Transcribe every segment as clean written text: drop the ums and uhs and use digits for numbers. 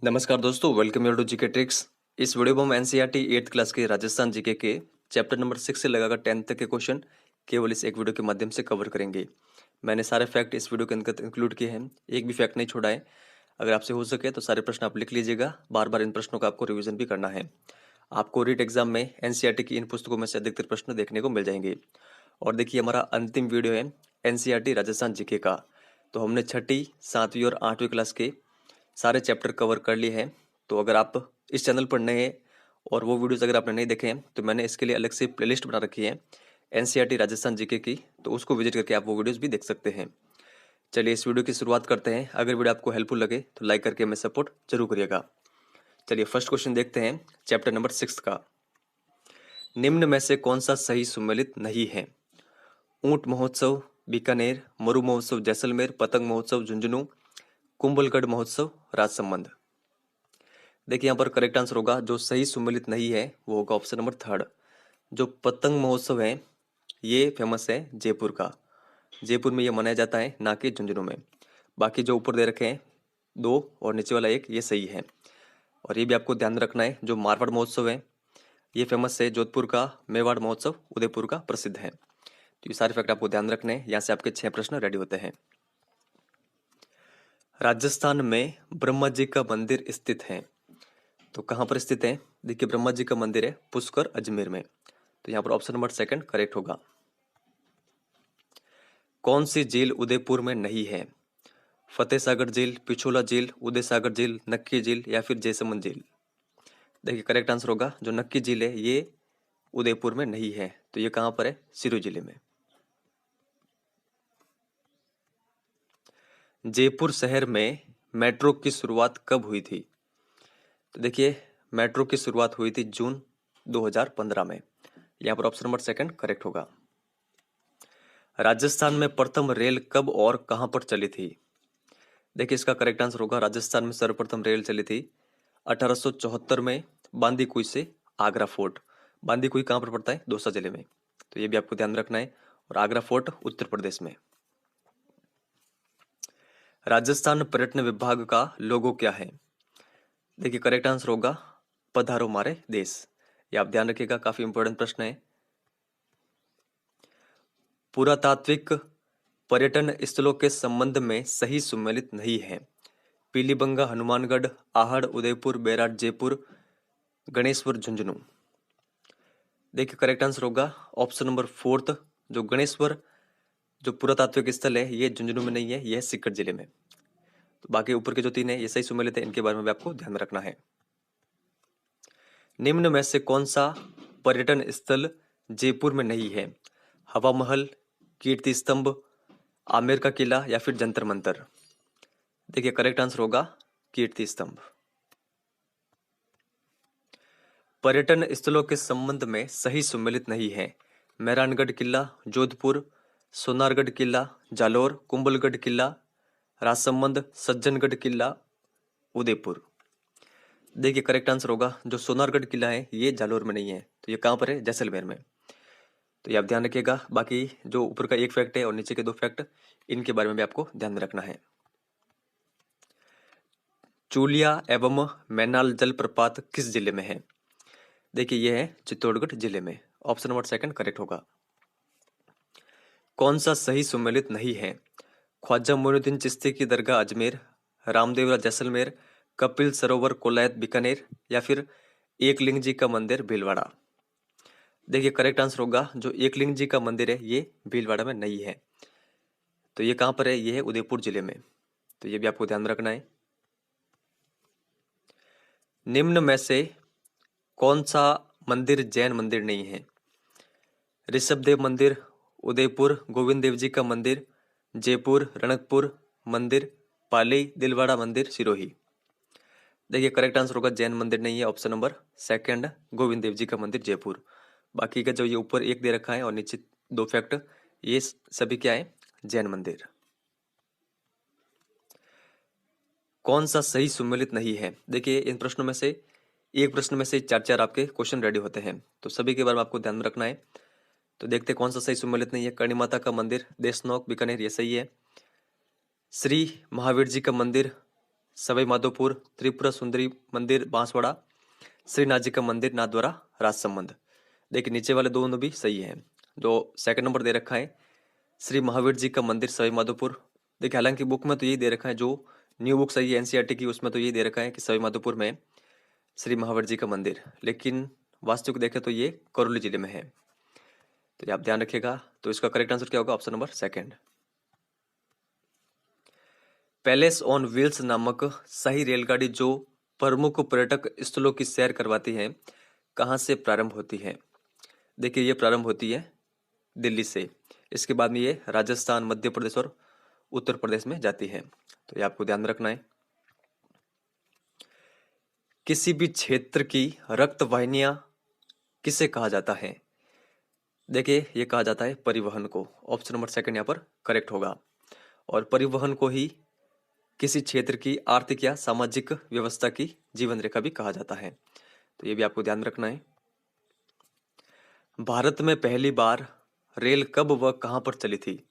नमस्कार दोस्तों, welcome your to GK tricks. इस वीडियो में हम एनसीईआरटी 8th क्लास के राजस्थान जीके के चैप्टर नंबर 6 से लगाकर 10th तक के क्वेश्चन केवल इस एक वीडियो के माध्यम से कवर करेंगे। मैंने सारे फैक्ट इस वीडियो के अंदर इंक्लूड किए हैं, एक भी फैक्ट नहीं छोड़ा है। अगर आपसे हो सके तो सारे प्रश्न आप लिख लीजिएगा, बार बार इन प्रश्नों का आपको रिविजन भी करना है। आपको रीट एग्जाम में एनसीईआरटी की इन पुस्तकों में से अधिकतर प्रश्न देखने को मिल जाएंगे। और देखिए, हमारा अंतिम वीडियो है एनसीईआरटी राजस्थान जीके का। तो हमने 6ठी, 7वीं और 8वीं क्लास के सारे चैप्टर कवर कर लिए हैं। तो अगर आप इस चैनल पर नए हैं और वो वीडियोस अगर आपने नहीं देखे हैं तो मैंने इसके लिए अलग से प्लेलिस्ट बना रखी है एनसीईआरटी राजस्थान जीके की, तो उसको विजिट करके आप वो वीडियोस भी देख सकते हैं। चलिए इस वीडियो की शुरुआत करते हैं। अगर वीडियो आपको हेल्पफुल लगे तो लाइक करके हमें सपोर्ट जरूर करिएगा। चलिए फर्स्ट क्वेश्चन देखते हैं चैप्टर नंबर 6 का। निम्न में से कौन सा सही सुमेलित नहीं है? ऊंट महोत्सव बीकानेर, मरु महोत्सव जैसलमेर, पतंग महोत्सव झुंझुनू, कुंभलगढ़ महोत्सव राजसमंद। देखिए, यहाँ पर करेक्ट आंसर होगा, जो सही सुमेलित नहीं है वो होगा ऑप्शन नंबर 3rd। जो पतंग महोत्सव है ये फेमस है जयपुर का। जयपुर में ये मनाया जाता है, ना कि झुंझुनू में। बाकी जो ऊपर दे रखे हैं 2 और नीचे वाला 1 ये सही है। और ये भी आपको ध्यान रखना है, जो मारवाड़ महोत्सव है ये फेमस है जोधपुर का, मेवाड़ महोत्सव उदयपुर का प्रसिद्ध है। तो ये सारे फैक्ट आपको ध्यान रखने हैं। यहाँ से आपके 6 प्रश्न रेडी होते हैं। राजस्थान में ब्रह्मा जी का मंदिर स्थित है, तो कहाँ पर स्थित है? देखिए, ब्रह्मा जी का मंदिर है पुष्कर अजमेर में। तो यहाँ पर ऑप्शन नंबर 2 करेक्ट होगा। कौन सी झील उदयपुर में नहीं है? फतेह सागर झील, पिछोला झील, उदय सागर झील, नक्की झील या फिर जयसमंद झील। देखिए, करेक्ट आंसर होगा, जो नक्की झील है ये उदयपुर में नहीं है। तो ये कहाँ पर है? सिरोही जिले में। जयपुर शहर में मेट्रो की शुरुआत कब हुई थी? तो देखिए, मेट्रो की शुरुआत हुई थी जून 2015 में। यहाँ पर ऑप्शन नंबर 2 करेक्ट होगा। राजस्थान में प्रथम रेल कब और कहां पर चली थी? देखिए, इसका करेक्ट आंसर होगा, राजस्थान में सर्वप्रथम रेल चली थी 1874 में बांदीकुई से आगरा फोर्ट। बांदीकुई कहां पर पड़ता है? दौसा जिले में। तो ये भी आपको ध्यान रखना है। और आगरा फोर्ट उत्तर प्रदेश में। राजस्थान पर्यटन विभाग का लोगो क्या है? देखिए, करेक्ट आंसर होगा पधारो मारे देश। ये आप ध्यान रखिएगा, काफी इंपॉर्टेंट प्रश्न है। पुरातात्विक पर्यटन स्थलों के संबंध में सही सुमेलित नहीं है। पीलीबंगा, हनुमानगढ़, आहड़, उदयपुर, बेराट, जयपुर, गणेश्वर, झुंझुनू। देखिए, करेक्ट आंसर होगा ऑप्शन नंबर 4, जो गणेश्वर जो पुरातात्विक स्थल है ये झुंझुनू में नहीं है, यह सीकर जिले में। तो बाकी ऊपर के जो 3 है ये सही सुमेलित है, इनके बारे में भी आपको ध्यान रखना है। निम्न में से कौन सा पर्यटन स्थल जयपुर में नहीं है? हवा महल, कीर्ति स्तंभ, आमेर का किला या फिर जंतर मंतर। देखिए, करेक्ट आंसर होगा कीर्ति स्तंभ। पर्यटन स्थलों के संबंध में सही सुमेलित नहीं है। मेहरानगढ़ किला जोधपुर, सोनारगढ़ किला जालोर, कुंभलगढ़ किला राजसमंद, सज्जनगढ़ किला उदयपुर। देखिए, करेक्ट आंसर होगा, जो सोनारगढ़ किला है ये जालोर में नहीं है, तो ये कहां पर है? जैसलमेर में। तो ये आप ध्यान रखिएगा। बाकी जो ऊपर का 1 फैक्ट है और नीचे के 2 फैक्ट, इनके बारे में भी आपको ध्यान में रखना है। चूलिया एवं मैनाल जलप्रपात किस जिले में है? देखिए, यह है चित्तौड़गढ़ जिले में। ऑप्शन नंबर 2 करेक्ट होगा। कौन सा सही सुमेलित नहीं है? ख्वाजा मोइनुद्दीन चिश्ती की दरगाह अजमेर, रामदेवरा जैसलमेर, कपिल सरोवर कोलायत बीकानेर या फिर एकलिंग जी का मंदिर भीलवाड़ा। देखिए, करेक्ट आंसर होगा, जो एकलिंग जी का मंदिर है ये भीलवाड़ा में नहीं है। तो ये कहां पर है? ये है उदयपुर जिले में। तो ये भी आपको ध्यान रखना है। निम्न में से कौन सा मंदिर जैन मंदिर नहीं है? ऋषभ देव मंदिर उदयपुर, गोविंद देव जी का मंदिर जयपुर, रणकपुर मंदिर, पाली दिलवाड़ा मंदिर सिरोही। देखिए, करेक्ट आंसर होगा जैन मंदिर नहीं है, ऑप्शन नंबर 2 गोविंद देव जी का मंदिर जयपुर। बाकी का जो ये ऊपर 1 दे रखा है और नीचे 2 फैक्ट, ये सभी क्या है? जैन मंदिर। कौन सा सही सुमेलित नहीं है? देखिए, इन प्रश्नों में से एक प्रश्न में से 4 आपके क्वेश्चन रेडी होते हैं, तो सभी के बारे में आपको ध्यान में रखना है। तो देखते हैं कौन सा सही सुमेलित नहीं है। करणी माता का मंदिर देशनोक बीकानेर ये सही है। श्री महावीर जी का मंदिर सवाई माधोपुर, त्रिपुरा सुंदरी मंदिर बांसवाड़ा, श्रीनाथ जी का मंदिर नाथद्वारा राजसमंद। देखिए नीचे वाले दोनों भी सही हैं। जो सेकंड नंबर दे रखा है श्री महावीर जी का मंदिर सवाई माधोपुर। देखिए हालांकि बुक में तो यही दे रखा है, जो न्यू बुक सही है एनसीईआरटी की उसमें तो यही दे रखा है कि सवाई माधोपुर में श्री महावीर जी का मंदिर, लेकिन वास्तविक देखें तो ये करौली जिले में है। तो ये आप ध्यान रखिएगा। तो इसका करेक्ट आंसर क्या होगा? Option number second. Palace on wheels नामक शाही रेलगाड़ी जो प्रमुख पर्यटक स्थलों की सैर करवाती है, कहाँ से प्रारंभ होती है? देखिए ये प्रारंभ होती है दिल्ली से। इसके बाद में ये राजस्थान, मध्य प्रदेश और उत्तर प्रदेश में जाती है। तो ये आपको ध्यान में रखना है। किसी भी क्षेत्र की रक्त वाहिनियां किसे कहा जाता है? देखिए ये कहा जाता है परिवहन को। ऑप्शन नंबर सेकंड यहाँ पर करेक्ट होगा। और परिवहन को ही किसी क्षेत्र की आर्थिक या सामाजिक व्यवस्था की जीवन रेखा भी कहा जाता है। तो ये भी आपको ध्यान रखना है। भारत में पहली बार रेल कब व कहां पर चली थी?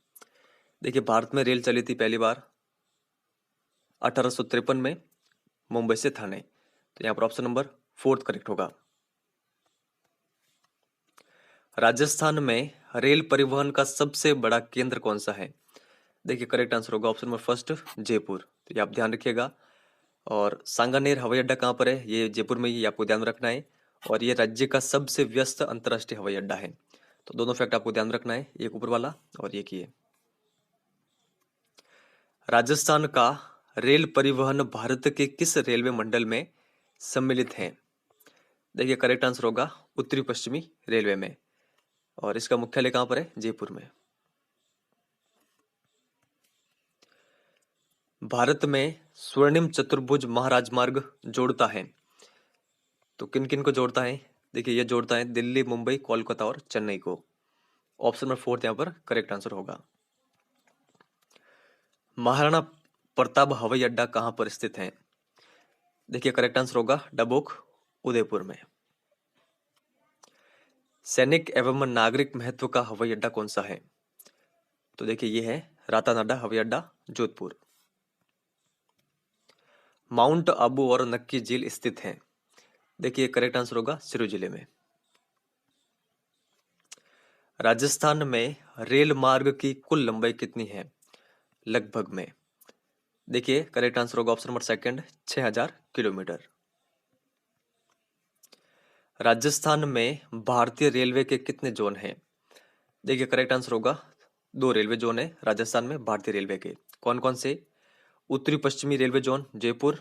देखिए भारत में रेल चली थी पहली बार 1853 में मुंबई से थाने। तो यहाँ पर ऑप्शन नंबर फोर्थ करेक्ट होगा। राजस्थान में रेल परिवहन का सबसे बड़ा केंद्र कौन सा है? देखिए करेक्ट आंसर होगा ऑप्शन नंबर फर्स्ट जयपुर। तो ये आप ध्यान रखिएगा। और सांगानेर हवाई अड्डा कहाँ पर है? ये जयपुर में ही आपको ध्यान रखना है। और ये राज्य का सबसे व्यस्त अंतर्राष्ट्रीय हवाई अड्डा है। तो दोनों फैक्ट आपको ध्यान रखना है, एक ऊपर वाला और एक ये। राजस्थान का रेल परिवहन भारत के किस रेलवे मंडल में सम्मिलित है? देखिए करेक्ट आंसर होगा उत्तरी पश्चिमी रेलवे में। और इसका मुख्यालय कहां पर है? जयपुर में। भारत में स्वर्णिम चतुर्भुज महाराजमार्ग जोड़ता है, तो किन किन को जोड़ता है? देखिए ये जोड़ता है दिल्ली, मुंबई, कोलकाता और चेन्नई को। ऑप्शन नंबर फोर्थ यहाँ पर करेक्ट आंसर होगा। महाराणा प्रताप हवाई अड्डा कहां पर स्थित है? देखिए करेक्ट आंसर होगा डबोक, उदयपुर में। सैनिक एवं नागरिक महत्व का हवाई अड्डा कौन सा है? तो देखिए ये है रातानाडा हवाई अड्डा, जोधपुर। माउंट आबू और नक्की झील स्थित हैं। देखिए करेक्ट आंसर होगा सिरोही जिले में। राजस्थान में रेल मार्ग की कुल लंबाई कितनी है लगभग में? देखिए करेक्ट आंसर होगा option number second 6000 kilometre. Rajasthan में भारतीय रेलवे के कितने जोन हैं? देखिए करेक्ट आंसर होगा 2 रेलवे जोन है राजस्थान में भारतीय रेलवे के। कौन कौन से? उत्तरी पश्चिमी रेलवे जोन जयपुर,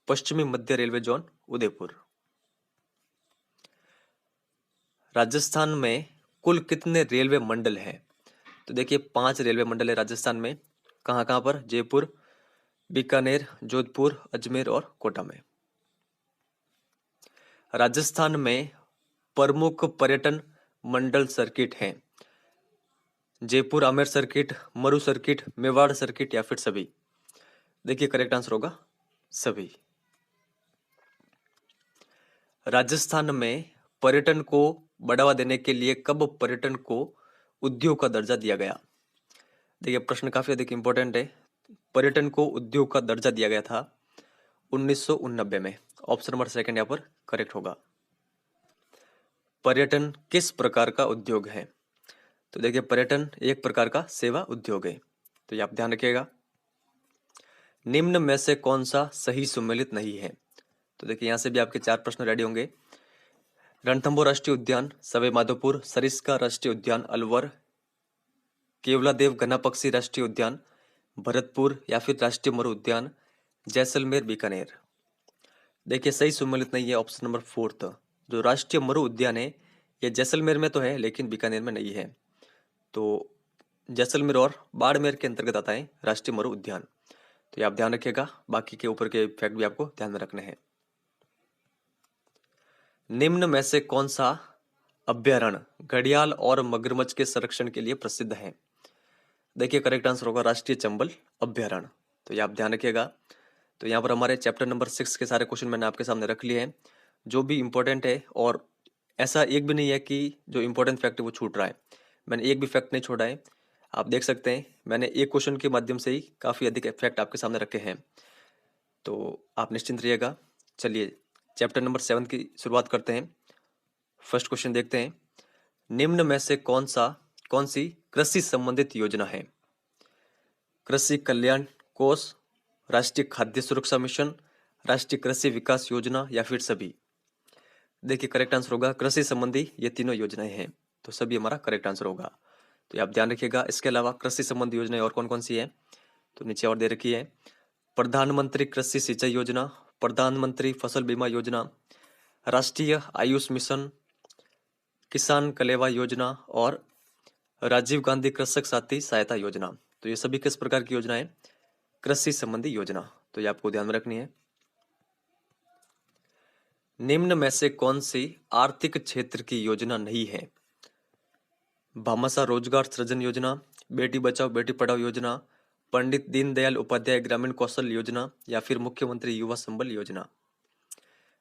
पश्चिमी मध्य रेलवे जोन उदयपुर। राजस्थान में कुल कितने रेलवे मंडल हैं? तो देखिए 5 रेलवे मंडल है राजस्थान में। कहाँ कहाँ पर? जयपुर, बीकानेर, जोधपुर, अजमेर और कोटा में। राजस्थान में प्रमुख पर्यटन मंडल सर्किट हैं जयपुर आमेर सर्किट, मरु सर्किट, मेवाड़ सर्किट या फिर सभी? देखिए करेक्ट आंसर होगा सभी। राजस्थान में पर्यटन को बढ़ावा देने के लिए कब पर्यटन को उद्योग का दर्जा दिया गया? देखिए प्रश्न काफी अधिक इंपॉर्टेंट है। पर्यटन को उद्योग का दर्जा दिया गया था 1989 में। ऑप्शन नंबर सेकंड यहाँ पर करेक्ट होगा। पर्यटन किस प्रकार का उद्योग है? तो देखिए पर्यटन एक प्रकार का सेवा उद्योग है। तो ये आप ध्यान रखिएगा। निम्न में से कौन सा सही सुमेलित नहीं है? तो देखिए यहाँ से भी आपके 4 प्रश्न रेडी होंगे। रणथंभौर राष्ट्रीय उद्यान, सवाई माधोपुर, सरिस्का राष्ट्रीय उद्यान अलवर, केवलादेव घना पक्षी राष्ट्रीय उद्यान भरतपुर या फिर राष्ट्रीय मरु उद्यान जैसलमेर बीकानेर। देखिए सही सुमेलित नहीं है ऑप्शन नंबर फोर्थ। जो राष्ट्रीय मरु उद्यान है ये जैसलमेर में तो है लेकिन बीकानेर में नहीं है। तो जैसलमेर और बाड़मेर के अंतर्गत आता है राष्ट्रीय मरु उद्यान। तो ये आप ध्यान रखिएगा। बाकी के ऊपर के फैक्ट भी आपको ध्यान में रखने हैं। निम्न में से कौन सा अभ्यारण्य घड़ियाल और मगरमच्छ के संरक्षण के लिए प्रसिद्ध है? देखिए करेक्ट आंसर होगा राष्ट्रीय चंबल अभ्यारण्य। तो ये आप ध्यान रखिएगा। तो यहाँ पर हमारे चैप्टर नंबर 6 के सारे क्वेश्चन मैंने आपके सामने रख लिए हैं जो भी इंपॉर्टेंट है। और ऐसा एक भी नहीं है कि जो इंपॉर्टेंट फैक्ट है वो छूट रहा है। मैंने एक भी फैक्ट नहीं छोड़ा है। आप देख सकते हैं मैंने एक क्वेश्चन के माध्यम से ही काफ़ी अधिक फैक्ट आपके सामने रखे हैं। तो आप निश्चिंत रहिएगा। चलिए चैप्टर नंबर 7 की शुरुआत करते हैं। फर्स्ट क्वेश्चन देखते हैं, निम्न में से कौन सी कृषि संबंधित योजना है? कृषि कल्याण कोष, राष्ट्रीय खाद्य सुरक्षा मिशन, राष्ट्रीय कृषि विकास योजना या फिर सभी? देखिए करेक्ट आंसर होगा कृषि संबंधी ये तीनों योजनाएं हैं, तो सभी हमारा करेक्ट आंसर होगा। तो ये आप ध्यान रखिएगा। इसके अलावा कृषि संबंधी योजनाएं और कौन कौन सी है, तो नीचे और दे रखी है, प्रधानमंत्री कृषि सिंचाई योजना, प्रधानमंत्री फसल बीमा योजना, राष्ट्रीय आयुष मिशन, किसान कलेवा योजना और राजीव गांधी कृषक साथी सहायता योजना। तो ये सभी किस प्रकार की योजना है? कृषि संबंधी योजना। तो ये आपको ध्यान में रखनी है। निम्न में से कौन सी आर्थिक क्षेत्र की योजना नहीं है? भामाशाह रोजगार सृजन योजना, बेटी बचाओ बेटी पढ़ाओ योजना, पंडित दीनदयाल उपाध्याय ग्रामीण कौशल योजना या फिर मुख्यमंत्री युवा संबल योजना?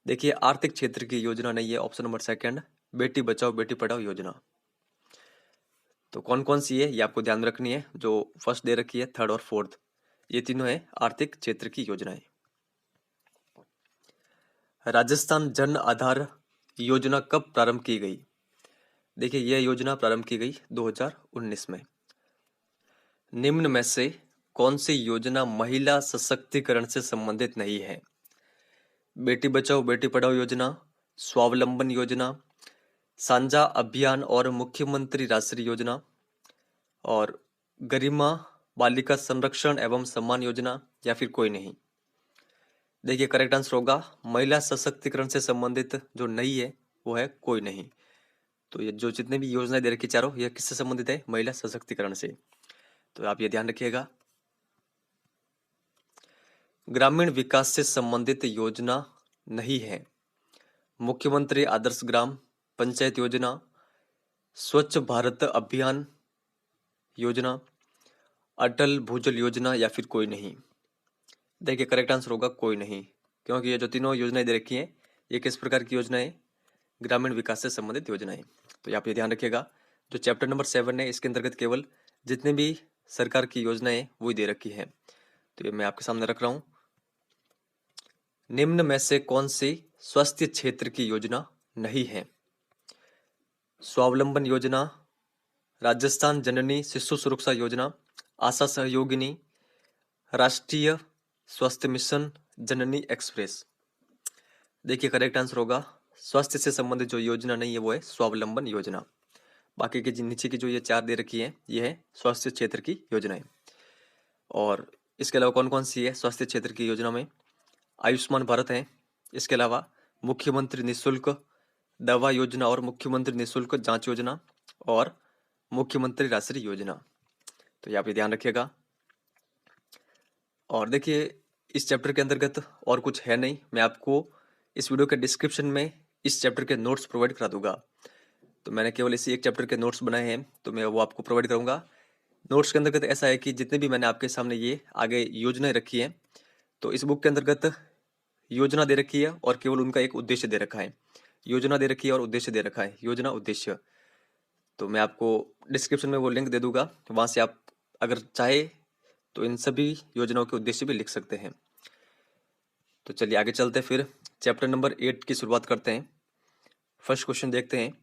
देखिए आर्थिक क्षेत्र की योजना नहीं है, option number second Beti Bachao Beti Padhao योजना। तो कौन कौन सी है ये आपको ध्यान रखनी है। जो फर्स्ट दे रखी है, थर्ड और फोर्थ, ये तीनों है आर्थिक क्षेत्र की योजनाएं। राजस्थान जन आधार योजना कब प्रारंभ की गई? देखिए यह योजना प्रारंभ की गई 2019 में। निम्न में से कौन सी योजना महिला सशक्तिकरण से संबंधित नहीं है? बेटी बचाओ बेटी पढ़ाओ योजना, स्वावलंबन योजना, सांझा अभियान और मुख्यमंत्री राष्ट्रीय योजना और गरिमा बालिका संरक्षण एवं सम्मान योजना या फिर कोई नहीं? देखिए करेक्ट आंसर होगा महिला सशक्तिकरण से संबंधित जो नहीं है वो है कोई नहीं। तो ये जो जितने भी योजनाएं दे रखी चारों, ये किससे संबंधित है? महिला सशक्तिकरण से। तो आप ये ध्यान रखिएगा। ग्रामीण विकास से संबंधित योजना नहीं है, मुख्यमंत्री आदर्श ग्राम पंचायत योजना, स्वच्छ भारत अभियान योजना, अटल भूजल योजना या फिर कोई नहीं? देखिए करेक्ट आंसर होगा कोई नहीं, क्योंकि ये जो तीनों योजनाएं दे रखी हैं ये किस प्रकार की योजनाएं? ग्रामीण विकास से संबंधित योजनाएं। तो आप ये ध्यान रखिएगा। जो चैप्टर नंबर 7 है इसके अंतर्गत केवल जितने भी सरकार की योजनाएं वो दे रखी है। तो ये मैं आपके सामने रख रहा हूं। निम्न में से कौन सी स्वास्थ्य क्षेत्र की योजना नहीं है? स्वावलंबन योजना, राजस्थान जननी शिशु सुरक्षा योजना, आशा सहयोगिनी, राष्ट्रीय स्वास्थ्य मिशन, जननी एक्सप्रेस? देखिए करेक्ट आंसर होगा स्वास्थ्य से संबंधित जो योजना नहीं है वो है स्वावलंबन योजना। बाकी के नीचे की जो ये चार दे रखी है ये है स्वास्थ्य क्षेत्र की योजनाएं। और इसके अलावा कौन कौन सी है स्वास्थ्य क्षेत्र की योजना में? आयुष्मान भारत है, इसके अलावा मुख्यमंत्री निशुल्क दवा योजना और मुख्यमंत्री निशुल्क जांच योजना और मुख्यमंत्री राष्ट्रीय योजना। तो ये आप ध्यान रखिएगा। और देखिए इस चैप्टर के अंतर्गत और कुछ है नहीं, मैं आपको इस वीडियो के डिस्क्रिप्शन में इस चैप्टर के नोट्स प्रोवाइड करा दूंगा। तो मैंने केवल इसी एक चैप्टर के नोट्स बनाए हैं, तो मैं वो आपको प्रोवाइड करूंगा। नोट्स के अंतर्गत ऐसा है कि जितने भी मैंने आपके सामने ये आगे योजनाएं रखी हैं, तो इस बुक के अंतर्गत योजना दे रखी है और केवल उनका एक उद्देश्य दे रखा है। योजना दे रखी है और उद्देश्य दे रखा है, योजना उद्देश्य। तो मैं आपको डिस्क्रिप्शन में वो लिंक दे दूंगा, वहां से आप अगर चाहे तो इन सभी योजनाओं के उद्देश्य भी लिख सकते हैं। तो चलिए आगे चलते हैं, फिर चैप्टर नंबर 8 की शुरुआत करते हैं। फर्स्ट क्वेश्चन देखते हैं।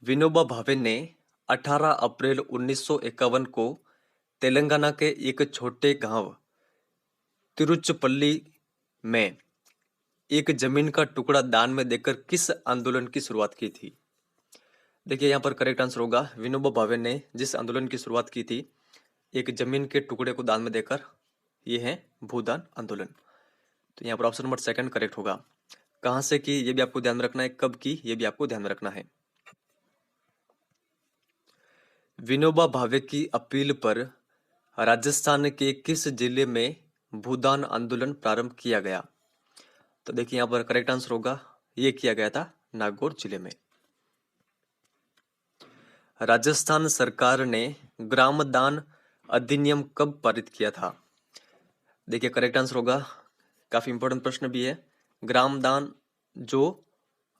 विनोबा भावे ने 18 अप्रैल 1951 को तेलंगाना के एक छोटे गांव तिरुचपल्ली में एक जमीन का टुकड़ा दान में देकर किस आंदोलन की शुरुआत की थी? देखिए यहाँ पर करेक्ट आंसर होगा विनोबा भावे ने जिस आंदोलन की शुरुआत की थी एक जमीन के टुकड़े को दान में देकर, ये है भूदान आंदोलन। तो यहाँ पर ऑप्शन नंबर सेकंड करेक्ट होगा। कहां से की ये भी आपको ध्यान में रखना है, कब की ये भी आपको ध्यान में रखना है। विनोबा भावे की अपील पर राजस्थान के किस जिले में भूदान आंदोलन प्रारंभ किया गया? तो देखिए यहाँ पर करेक्ट आंसर होगा ये किया गया था नागौर जिले में। राजस्थान सरकार ने ग्राम दान अधिनियम कब पारित किया था? देखिए करेक्ट आंसर होगा, काफी इंपॉर्टेंट प्रश्न भी है। ग्राम दान जो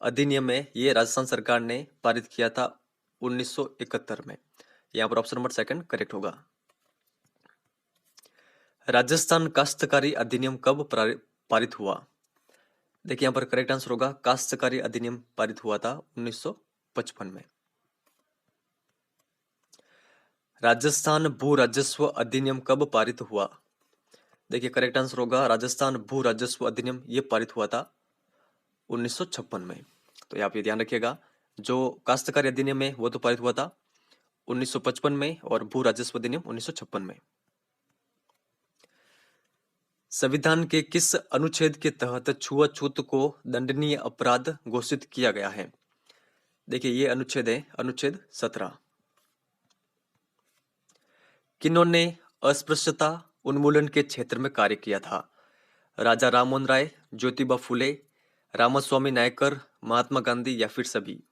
अधिनियम है ये राजस्थान सरकार ने पारित किया था 1971 में। यहाँ पर ऑप्शन नंबर सेकंड करेक्ट होगा। राजस्थान काश्तकारी अधिनियम कब पारित हुआ? देखिए यहाँ पर करेक्ट आंसर होगा काश्तकारी अधिनियम पारित हुआ था 1955 में। राजस्थान भू राजस्व अधिनियम कब पारित हुआ? देखिए करेक्ट आंसर होगा राजस्थान भू राजस्व अधिनियम ये पारित हुआ था 1956 में। तो यहाँ पे ध्यान रखिएगा, जो काश्तकारी अधिनियम है वो तो पारित हुआ था 1955 में और भू राजस्व अधिनियम 1956 में। संविधान के किस अनुच्छेद के तहत छुआछूत को दंडनीय अपराध घोषित किया गया है? देखिए ये अनुच्छेद है अनुच्छेद 17। किन्होंने अस्पृश्यता उन्मूलन के क्षेत्र में कार्य किया था? राजा राममोहन राय, ज्योतिबा फुले, रामास्वामी नायकर, महात्मा गांधी या फिर सभी?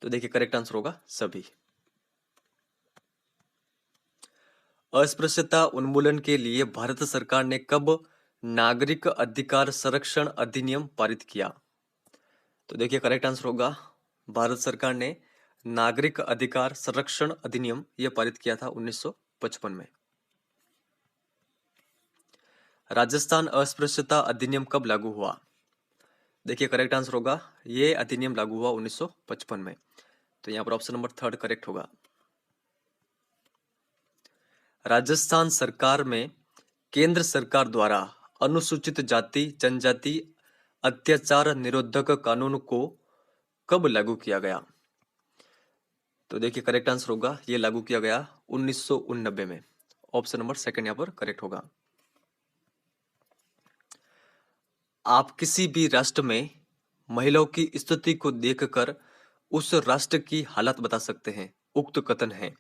तो देखिए करेक्ट आंसर होगा सभी। अस्पृश्यता उन्मूलन के लिए भारत सरकार ने कब नागरिक अधिकार संरक्षण अधिनियम पारित किया? तो देखिए करेक्ट आंसर होगा भारत सरकार ने नागरिक अधिकार संरक्षण अधिनियम यह पारित किया था 1955 में। राजस्थान अस्पृश्यता अधिनियम कब लागू हुआ? देखिए करेक्ट आंसर होगा ये अधिनियम लागू हुआ 1955 में। तो यहाँ पर ऑप्शन नंबर 3 करेक्ट होगा। राजस्थान सरकार में केंद्र सरकार द्वारा अनुसूचित जाति जनजाति अत्याचार निरोधक कानून को कब लागू किया गया? तो देखिए करेक्ट आंसर होगा ये लागू किया गया 1989 में। ऑप्शन नंबर 2 यहाँ पर करेक्ट होगा। आप किसी भी राष्ट्र में महिलाओं की स्थिति को देखकर उस राष्ट्र की हालत बता सकते हैं, उक्त कथन है।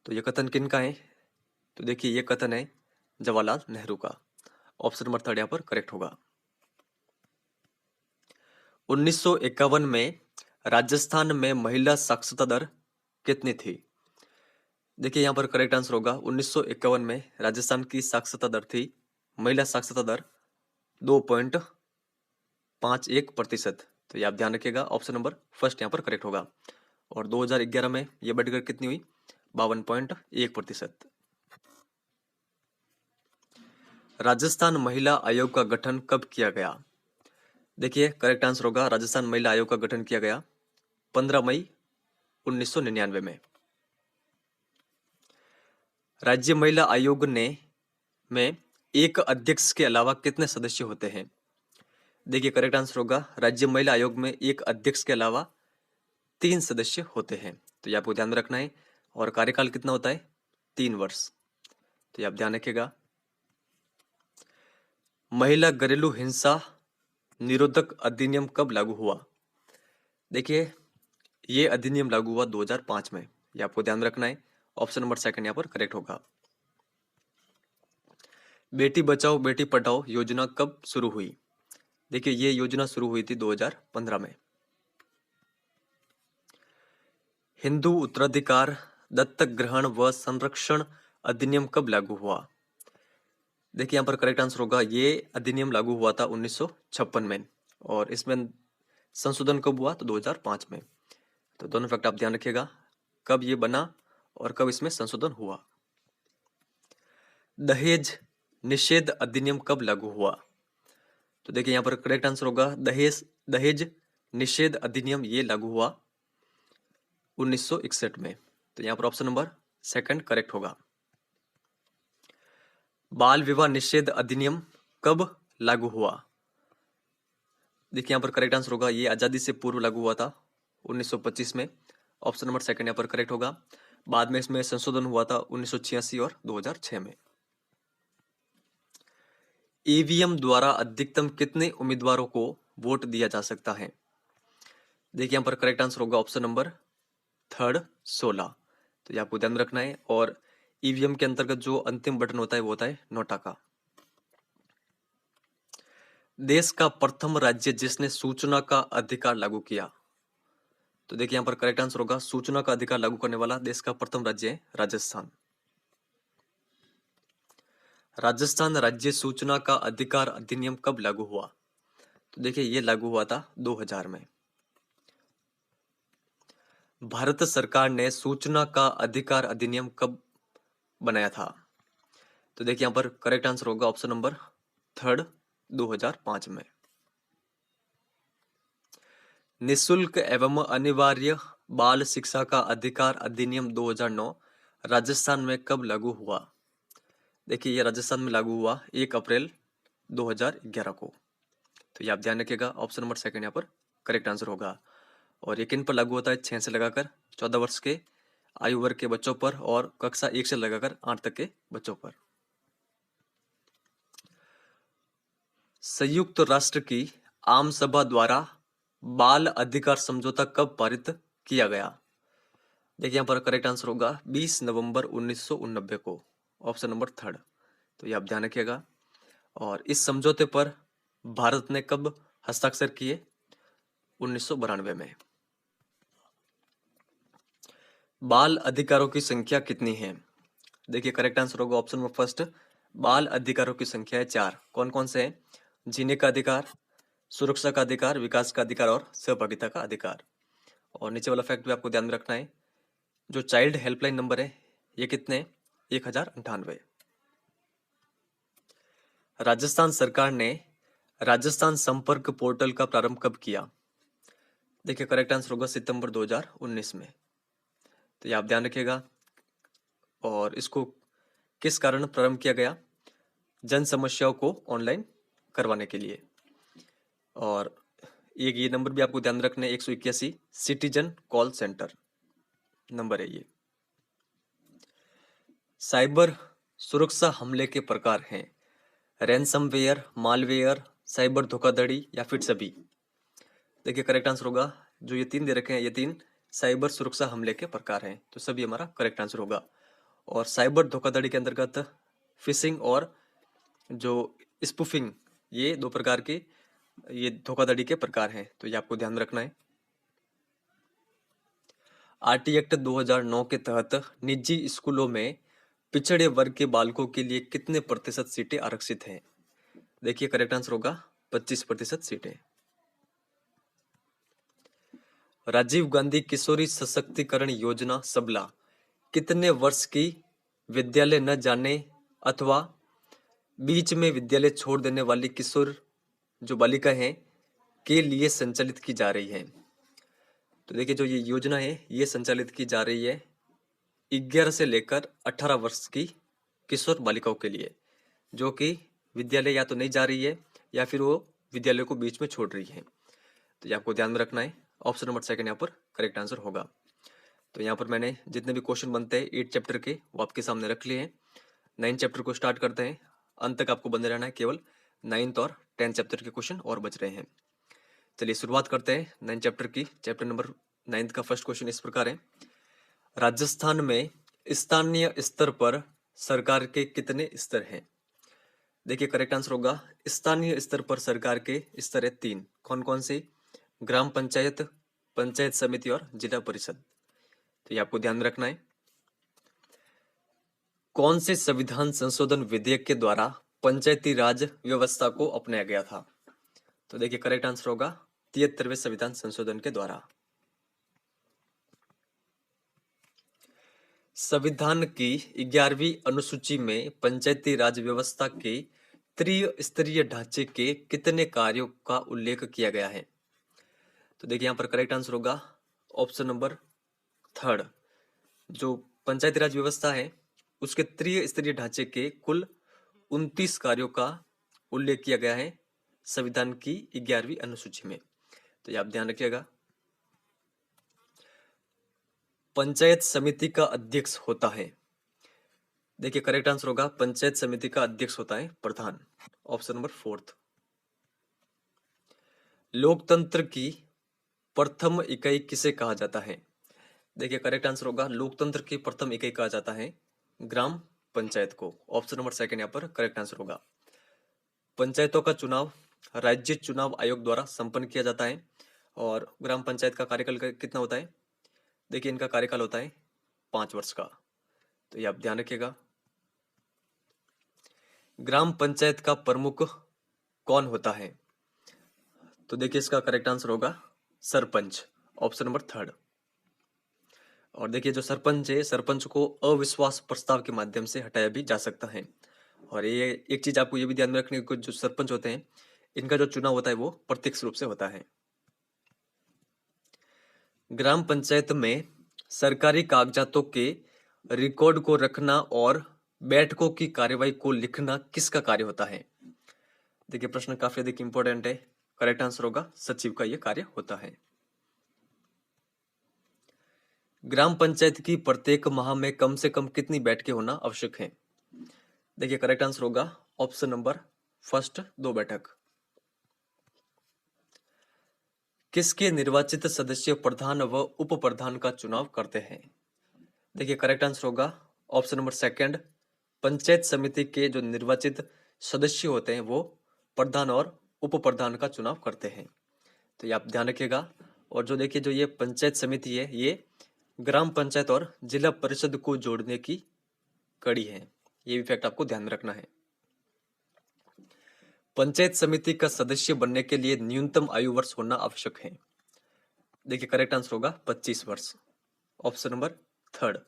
तो ये कथन किनका है? तो देखिए ये कथन है जवाहरलाल नेहरू का। ऑप्शन नंबर 3 यहाँ पर करेक्ट होगा। 1951 में राजस्थान में महिला साक्षरता दर कितनी थी? देखिए यहाँ पर करेक्ट आंसर होगा 1951 में राजस्थान की साक्षरता दर थी, महिला साक्षरता दर 2.51%। तो ये आप ध्यान रखिएगा, ऑप्शन नंबर 1 यहाँ पर करेक्ट होगा। और 2011 में ये बढ़कर कितनी हुई? 52.1%। राजस्थान महिला आयोग का गठन कब किया गया? देखिए करेक्ट आंसर होगा राजस्थान महिला आयोग का गठन किया गया 15 मई 1999 में। राज्य महिला आयोग में एक अध्यक्ष के अलावा कितने सदस्य होते हैं? देखिए करेक्ट आंसर होगा राज्य महिला आयोग में एक अध्यक्ष के अलावा 3 सदस्य होते हैं। तो ये आपको ध्यान में रखना है। और कार्यकाल कितना होता है? 3 वर्ष। तो ये आप ध्यान रखिएगा। महिला घरेलू हिंसा निरोधक अधिनियम कब लागू हुआ? देखिए ये अधिनियम लागू हुआ 2005 में। ये आपको ध्यान रखना है। ऑप्शन नंबर 2 यहाँ पर करेक्ट होगा। बेटी बचाओ बेटी पढ़ाओ योजना कब शुरू हुई? देखिए ये योजना शुरू हुई थी 2015 में। हिंदू उत्तराधिकार दत्तक ग्रहण व संरक्षण अधिनियम कब लागू हुआ? देखिए यहाँ पर करेक्ट आंसर होगा ये अधिनियम लागू हुआ था 1956 में। और इसमें संशोधन कब हुआ? तो 2005 में। तो दोनों फैक्ट आप ध्यान रखिएगा, कब ये बना और कब इसमें संशोधन हुआ। दहेज निषेध अधिनियम कब लागू हुआ? तो देखिए यहाँ पर करेक्ट आंसर होगा दहेज निषेध अधिनियम ये लागू हुआ 1961 में। तो यहाँ पर ऑप्शन नंबर 2 करेक्ट होगा। बाल विवाह निषेध अधिनियम कब लागू हुआ? देखिए यहाँ पर करेक्ट आंसर होगा ये आजादी से पूर्व लागू हुआ था 1925 में। ऑप्शन नंबर 2 यहाँ पर करेक्ट होगा। बाद में इसमें संशोधन हुआ था 1986 और 2006 में। ईवीएम द्वारा अधिकतम कितने उम्मीदवारों को वोट दिया जा सकता है? देखिए यहाँ पर करेक्ट आंसर होगा ऑप्शन नंबर 3 16। तो ये आपको ध्यान रखना है। और ईवीएम के अंतर्गत जो अंतिम बटन होता है वो होता है नोटा का। देश का प्रथम राज्य जिसने सूचना का अधिकार लागू किया? तो देखिए यहाँ पर करेक्ट आंसर होगा सूचना का अधिकार लागू करने वाला देश का प्रथम राज्य है राजस्थान। राजस्थान राज्य सूचना का अधिकार अधिनियम कब लागू हुआ? तो देखिए ये लागू हुआ था 2000 में। भारत सरकार ने सूचना का अधिकार अधिनियम कब बनाया था? तो देखिए यहाँ पर करेक्ट आंसर होगा ऑप्शन नंबर 3 2005 में। निशुल्क एवं अनिवार्य बाल शिक्षा का अधिकार अधिनियम 2009 राजस्थान में कब लागू हुआ? देखिए ये राजस्थान में लागू हुआ 1 अप्रैल 2011 को। तो ये आप ध्यान रखिएगा, ऑप्शन नंबर सेकंड यहाँ पर करेक्ट आंसर होगा। और ये किन पर लागू होता है? 6 से लगाकर 14 वर्ष के आयु वर्ग के बच्चों पर और कक्षा 1 से लगाकर 8 तक के बच्चों पर। संयुक्त राष्ट्र की आम सभा द्वारा बाल अधिकार समझौता कब पारित किया गया? देखिए यहाँ पर करेक्ट आंसर होगा 20 नवंबर 1989 को, ऑप्शन नंबर थर्ड। तो ये आप ध्यान रखिएगा। और इस समझौते पर भारत ने कब हस्ताक्षर किए? 1992 में। बाल अधिकारों की संख्या कितनी है? देखिए करेक्ट आंसर होगा ऑप्शन नंबर फर्स्ट, बाल अधिकारों की संख्या है 4। कौन कौन से हैं? जीने का अधिकार, सुरक्षा का अधिकार, विकास का अधिकार और सहभागिता का अधिकार। और नीचे वाला फैक्ट भी आपको ध्यान में रखना है, जो चाइल्ड हेल्पलाइन नंबर है ये कितने? 1098। राजस्थान सरकार ने राजस्थान संपर्क पोर्टल का प्रारंभ कब किया? देखिए करेक्ट आंसर होगा सितंबर 2019 में। तो ये आप ध्यान रखिएगा। और इसको किस कारण प्रारंभ किया गया? जन समस्याओं को ऑनलाइन करवाने के लिए। और एक ये नंबर भी आपको ध्यान रखना है, 181 सिटीजन कॉल सेंटर नंबर है ये। साइबर सुरक्षा हमले के प्रकार हैं रैनसमवेयर, मालवेयर, साइबर धोखाधड़ी या फिर सभी। देखिए करेक्ट आंसर होगा, जो ये 3 दे रखे हैं ये 3 साइबर सुरक्षा हमले के प्रकार हैं, तो सभी हमारा करेक्ट आंसर होगा। और साइबर धोखाधड़ी के अंतर्गत फिशिंग और जो स्पूफिंग, ये 2 प्रकार के ये धोखाधड़ी के प्रकार हैं, तो ये आपको ध्यान रखना है। आरटी एक्ट 2009 के तहत निजी स्कूलों में पिछड़े वर्ग के बालकों के लिए कितने प्रतिशत सीटें आरक्षित हैं? देखिए करेक्ट आंसर होगा 25% सीटें। राजीव गांधी किशोरी सशक्तिकरण योजना सबला कितने वर्ष की विद्यालय न जाने अथवा बीच में विद्यालय छोड़ देने वाली किशोर जो बालिका हैं के लिए संचालित की जा रही है? तो देखिए जो ये योजना है ये संचालित की जा रही है 11 से लेकर 18 वर्ष की किशोर बालिकाओं के लिए, जो कि विद्यालय या तो नहीं जा रही है या फिर वो विद्यालय को बीच में छोड़ रही है। तो ये आपको ध्यान में रखना है, ऑप्शन नंबर सेकंड यहाँ पर करेक्ट आंसर होगा। तो यहाँ पर मैंने जितने भी क्वेश्चन बनते हैं 8 चैप्टर के वो आपके सामने रख लिए हैं। 9 चैप्टर को स्टार्ट करते हैं, अंत तक आपको बंदे रहना है, केवल 9th और 10th चैप्टर के क्वेश्चन और बच रहे हैं। चलिए शुरुआत करते हैं 9 चैप्टर की। चैप्टर नंबर 9 का फर्स्ट क्वेश्चन इस प्रकार है, राजस्थान में स्थानीय स्तर पर सरकार के कितने स्तर हैं? देखिए करेक्ट आंसर होगा स्थानीय स्तर पर सरकार के स्तर है 3। कौन कौन से? ग्राम पंचायत, पंचायत समिति और जिला परिषद। तो ये आपको ध्यान में रखना है। कौन से संविधान संशोधन विधेयक के द्वारा पंचायती राज व्यवस्था को अपनाया गया था? तो देखिए करेक्ट आंसर होगा 73वें संविधान संशोधन के द्वारा। संविधान की 11वीं अनुसूची में पंचायती राज व्यवस्था के त्रिस्तरीय ढांचे के कितने कार्यों का उल्लेख किया गया है? तो देखिए यहाँ पर करेक्ट आंसर होगा ऑप्शन नंबर थर्ड, जो पंचायती राज व्यवस्था है उसके त्रिस्तरीय ढांचे के कुल 29 कार्यों का उल्लेख किया गया है संविधान की 11वीं अनुसूची में। तो ये आप ध्यान रखिएगा। पंचायत समिति का अध्यक्ष होता है, देखिए करेक्ट आंसर होगा पंचायत समिति का अध्यक्ष होता है प्रधान, ऑप्शन नंबर फोर्थ। लोकतंत्र की प्रथम इकाई किसे कहा जाता है? देखिए करेक्ट आंसर होगा लोकतंत्र की प्रथम इकाई कहा जाता है ग्राम पंचायत को, ऑप्शन नंबर सेकंड यहाँ पर करेक्ट आंसर होगा। पंचायतों का चुनाव राज्य चुनाव आयोग द्वारा संपन्न किया जाता है। और ग्राम पंचायत का कार्यकाल कितना होता है? देखिए इनका कार्यकाल होता है 5 वर्ष का, तो ये आप ध्यान रखिएगा। ग्राम पंचायत का प्रमुख कौन होता है? तो देखिए इसका करेक्ट आंसर होगा सरपंच, ऑप्शन नंबर थर्ड। और देखिए जो सरपंच है, सरपंच को अविश्वास प्रस्ताव के माध्यम से हटाया भी जा सकता है, और ये एक चीज आपको ये भी ध्यान में रखने की, जो सरपंच होते हैं इनका जो चुनाव होता है वो प्रत्यक्ष रूप से होता है। ग्राम पंचायत में सरकारी कागजातों के रिकॉर्ड को रखना और बैठकों की कार्यवाही को लिखना किसका कार्य होता है? देखिए प्रश्न काफी अधिक इंपॉर्टेंट है। करेक्ट आंसर होगा सचिव का यह कार्य होता है। ग्राम पंचायत की प्रत्येक माह में कम से कम कितनी बैठकें होना आवश्यक है? देखिए करेक्ट आंसर होगा ऑप्शन नंबर फर्स्ट, 2 बैठक। किसके निर्वाचित सदस्य प्रधान व उप प्रधान का चुनाव करते हैं? देखिए करेक्ट आंसर होगा ऑप्शन नंबर सेकंड, पंचायत समिति के जो निर्वाचित सदस्य होते हैं वो प्रधान और उप प्रधान का चुनाव करते हैं। तो ये आप ध्यान रखिएगा। और जो देखिए जो ये पंचायत समिति है ये ग्राम पंचायत और जिला परिषद को जोड़ने की कड़ी है, ये भी फैक्ट आपको ध्यान में रखना है। पंचायत समिति का सदस्य बनने के लिए न्यूनतम आयु वर्ष होना आवश्यक है। देखिए करेक्ट आंसर होगा 25 वर्ष, ऑप्शन नंबर थर्ड।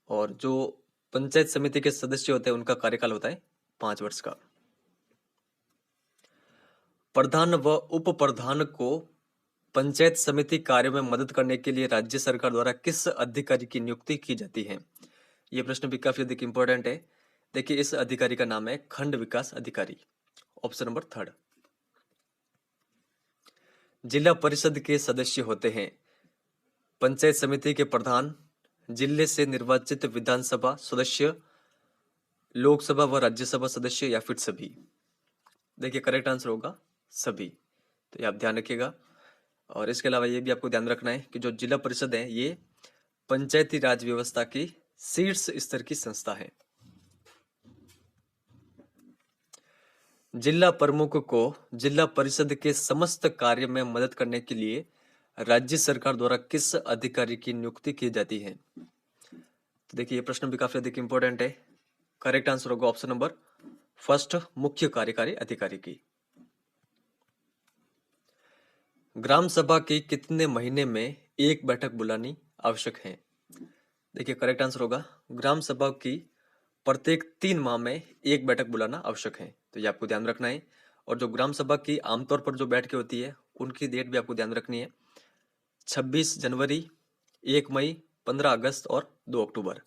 और जो पंचायत समिति के सदस्य होते हैं उनका कार्यकाल होता है 5 वर्ष का। प्रधान व उप प्रधान को पंचायत समिति कार्य में मदद करने के लिए राज्य सरकार द्वारा किस अधिकारी की नियुक्ति की जाती है? यह प्रश्न भी काफी अधिक इंपॉर्टेंट है। देखिए इस अधिकारी का नाम है खंड विकास अधिकारी, ऑप्शन नंबर थर्ड। जिला परिषद के सदस्य होते हैं पंचायत समिति के प्रधान, जिले से निर्वाचित विधानसभा सदस्य, लोकसभा व राज्यसभा सदस्य, या फिर सभी। देखिए करेक्ट आंसर होगा सभी। तो ये आप ध्यान रखिएगा। और इसके अलावा ये भी आपको ध्यान रखना है कि जो जिला परिषद है ये पंचायती राज व्यवस्था की शीर्ष स्तर की संस्था है। जिला प्रमुख को जिला परिषद के समस्त कार्य में मदद करने के लिए राज्य सरकार द्वारा किस अधिकारी की नियुक्ति की जाती है? तो देखिए ये प्रश्न भी काफी अधिक इंपॉर्टेंट है। करेक्ट आंसर होगा ऑप्शन नंबर फर्स्ट, मुख्य कार्यकारी अधिकारी की। ग्राम सभा की कितने महीने में एक बैठक बुलानी आवश्यक है? देखिए करेक्ट आंसर होगा ग्राम सभा की प्रत्येक 3 माह में एक बैठक बुलाना आवश्यक है। तो ये आपको ध्यान रखना है। और जो ग्राम सभा की आमतौर पर जो बैठकें होती है उनकी डेट भी आपको ध्यान रखनी है। 26 जनवरी, 1 मई, 15 अगस्त और 2 अक्टूबर।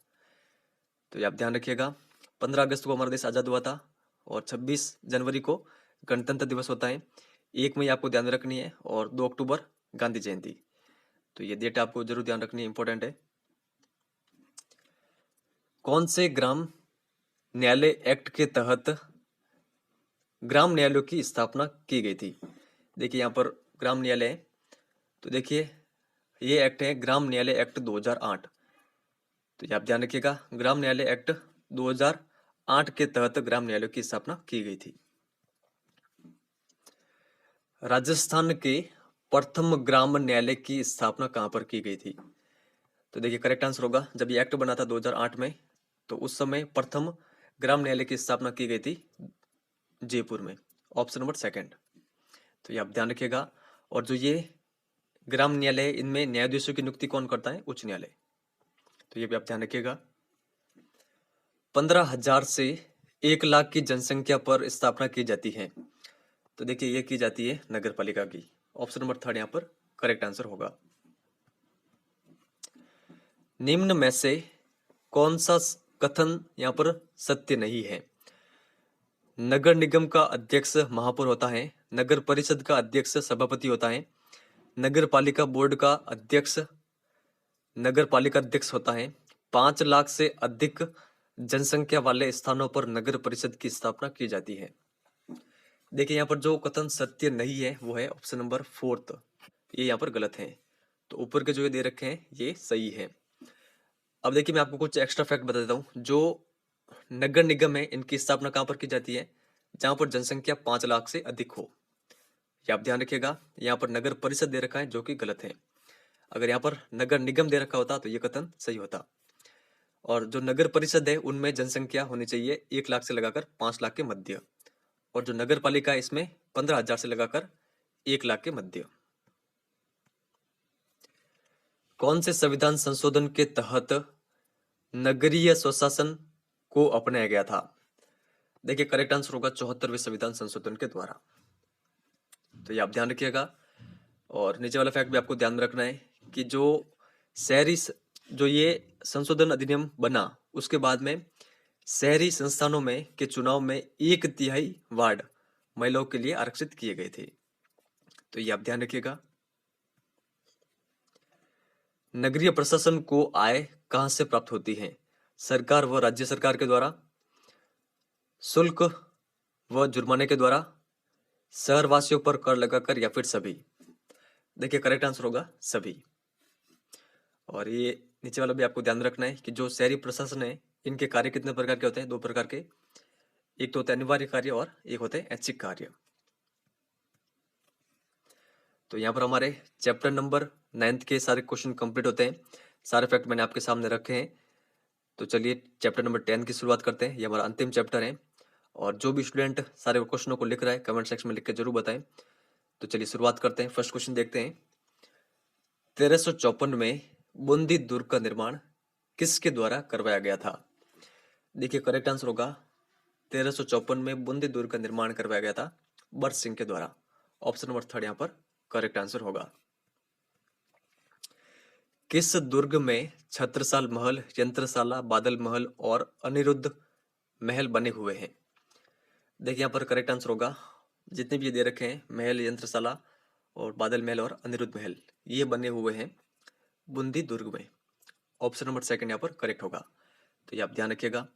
तो ये आप ध्यान रखिएगा। 15 अगस्त को हमारा देश आजाद हुआ था और 26 जनवरी को गणतंत्र दिवस होता है। 1 मई आपको ध्यान रखनी है और 2 अक्टूबर गांधी जयंती। तो ये डेट आपको जरूर ध्यान रखनी है, इंपॉर्टेंट है। कौन से ग्राम न्यायालय एक्ट के तहत ग्राम न्यायालयों की स्थापना की गई थी? देखिए यहाँ पर ग्राम न्यायालय है, तो देखिए ये एक्ट है ग्राम न्यायालय एक्ट 2008। तो ये आप ध्यान रखिएगा, ग्राम न्यायालय एक्ट 2008 के तहत ग्राम न्यायालयों की स्थापना की गई थी। राजस्थान के प्रथम ग्राम न्यायालय की स्थापना कहां पर की गई थी? तो देखिए करेक्ट आंसर होगा जब ये एक्ट बना था 2008 में, तो उस समय प्रथम ग्राम न्यायालय की स्थापना की गई थी जयपुर में, ऑप्शन नंबर सेकंड। तो ये आप ध्यान रखिएगा। और जो ये ग्राम न्यायालय इनमें न्यायाधीशों की नियुक्ति कौन करता है? उच्च न्यायालय। तो ये भी आप ध्यान रखिएगा। 15,000 से 1 लाख की जनसंख्या पर स्थापना की जाती है। तो देखिए ये की जाती है नगर पालिका की, ऑप्शन नंबर थर्ड यहाँ पर करेक्ट आंसर होगा। निम्न में से कौन सा कथन यहाँ पर सत्य नहीं है? नगर निगम का अध्यक्ष महापौर होता है, नगर परिषद का अध्यक्ष सभापति होता है, नगर पालिका बोर्ड का अध्यक्ष नगर पालिका अध्यक्ष होता है, 5 लाख से अधिक जनसंख्या वाले स्थानों पर नगर परिषद की स्थापना की जाती है। देखिए यहाँ पर जो कथन सत्य नहीं है वो है ऑप्शन नंबर फोर्थ, ये यहाँ पर गलत है। तो ऊपर के जो ये दे रखे हैं ये सही है। अब देखिए मैं आपको कुछ एक्स्ट्रा फैक्ट बता देता हूँ। जो नगर निगम है इनकी स्थापना कहाँ पर की जाती है? जहां पर जनसंख्या 5 लाख से अधिक हो। ये आप ध्यान रखिएगा। यहाँ पर नगर परिषद दे रखा है जो कि गलत है। अगर यहाँ पर नगर निगम दे रखा होता तो ये कथन सही होता। और जो नगर परिषद है उनमें जनसंख्या होनी चाहिए 1 लाख से लगाकर 5 लाख के मध्य, और जो नगर पालिका है इसमें 15,000 से लगाकर 1 लाख के मध्य। कौन से संविधान संशोधन के तहत नगरीय स्वशासन को अपनाया गया था? देखिए करेक्ट आंसर होगा 74वें संविधान संशोधन के द्वारा। तो ये आप ध्यान रखिएगा। और नीचे वाला फैक्ट भी आपको ध्यान में रखना है कि जो ये संशोधन अधिनियम बना उसके बाद में शहरी संस्थानों में के चुनाव में 1/3 वार्ड महिलाओं के लिए आरक्षित किए गए थे। तो ये आप ध्यान रखिएगा। नगरीय प्रशासन को आय कहां से प्राप्त होती है? सरकार व राज्य सरकार के द्वारा, शुल्क व जुर्माने के द्वारा, शहरवासियों पर कर लगाकर, या फिर सभी। देखिए करेक्ट आंसर होगा सभी। और ये नीचे वाला भी आपको ध्यान रखना है कि जो शहरी प्रशासन है इनके कार्य कितने प्रकार के होते हैं? 2 प्रकार के। एक तो होता है अनिवार्य कार्य और एक होते हैं ऐच्छिक कार्य। तो यहाँ पर हमारे चैप्टर नंबर 9 के सारे क्वेश्चन कंप्लीट होते हैं। सारे फैक्ट मैंने आपके सामने रखे हैं। तो चलिए चैप्टर नंबर 10 की शुरुआत करते हैं। ये हमारा अंतिम चैप्टर है। और जो भी स्टूडेंट सारे क्वेश्चनों को लिख रहा है कमेंट सेक्शन में लिख के जरूर बताएं। तो चलिए शुरुआत करते हैं। फर्स्ट क्वेश्चन देखते हैं। 1354 में बूंदी दुर्ग का निर्माण किसके द्वारा करवाया गया था? देखिए करेक्ट आंसर होगा 1354 में बूंदी दुर्ग का निर्माण करवाया गया था बर सिंह के द्वारा। ऑप्शन नंबर 3 यहाँ पर करेक्ट आंसर होगा। किस दुर्ग में छत्रसाल महल, यंत्रशाला, बादल महल और अनिरुद्ध महल बने हुए हैं? देखिए यहाँ पर करेक्ट आंसर होगा जितने भी ये दे रखे हैं महल, यंत्रशाला और बादल महल और अनिरुद्ध महल, ये बने हुए हैं बूंदी दुर्ग में। ऑप्शन नंबर 2 यहाँ पर करेक्ट होगा। तो ये आप ध्यान रखिएगा।